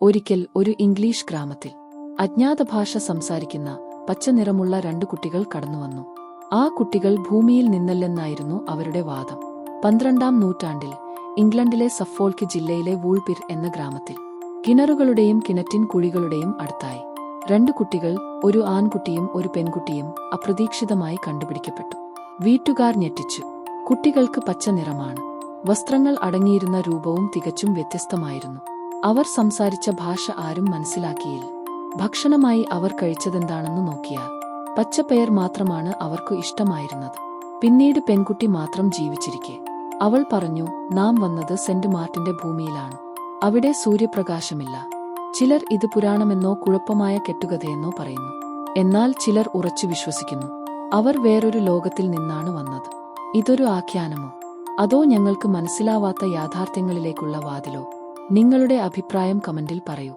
ഒരിക്കൽ ഒരു ഇംഗ്ലീഷ് ഗ്രാമത്തിൽ അജ്ഞാത ഭാഷ സംസാരിക്കുന്ന പച്ചനിറമുള്ള 2 കുട്ടികൾ കടന്നുവന്നു. ആ കുട്ടികൾ ഭൂമിയിൽ നിന്നല്ലെന്നായിരുന്നു അവരുടെ വാദം. 12-ാം നൂറ്റാണ്ടിൽ ഇംഗ്ലണ്ടിലെ സഫോൾക്ക് ജില്ലയിലെ വൂൾപിർ എന്ന ഗ്രാമത്തിൽ കിണറുകളുടെയും കിണറ്റിൻ കുഴികളുടെയും അടുത്തായി 2 കുട്ടികൾ, ഒരു ആൺകുട്ടിയും ഒരു പെൺകുട്ടിയും അപ്രതീക്ഷിതമായി കണ്ടുപിടിക്കപ്പെട്ടു. വീട്ടുകാർ ഞെട്ടിച്ചു. കുട്ടികൾക്ക് പച്ച നിറമാണ്. വസ്ത്രങ്ങൾ അടങ്ങിയിരുന്ന രൂപവും തികച്ചും വ്യത്യസ്തമായിരുന്നു. അവർ സംസാരിച്ച ഭാഷ ആരും മനസ്സിലാക്കിയില്ല. ഭക്ഷണമായി അവർ കഴിച്ചതെന്താണെന്ന് നോക്കിയാൽ പച്ചപ്പയർ മാത്രമാണ് അവർക്ക് ഇഷ്ടമായിരുന്നത്. പിന്നീട് പെൺകുട്ടി മാത്രം ജീവിച്ചിരിക്കെ അവൾ പറഞ്ഞു, നാം വന്നത് സെന്റ് മാർട്ടിന്റെ ഭൂമിയിലാണ്. അവിടെ സൂര്യപ്രകാശമില്ല. ചിലർ ഇത് പുരാണമെന്നോ കുഴപ്പമായ കെട്ടുകഥയെന്നോ പറയുന്നു. എന്നാൽ ചിലർ ഉറച്ചു വിശ്വസിക്കുന്നു അവർ വേറൊരു ലോകത്തിൽ നിന്നാണ് വന്നത്. ഇതൊരു ആഖ്യാനമോ അതോ ഞങ്ങൾക്ക് മനസ്സിലാവാത്ത യാഥാർത്ഥ്യങ്ങളിലേക്കുള്ള വാതിലോ? നിങ്ങളുടെ അഭിപ്രായം കമന്റിൽ പറയൂ.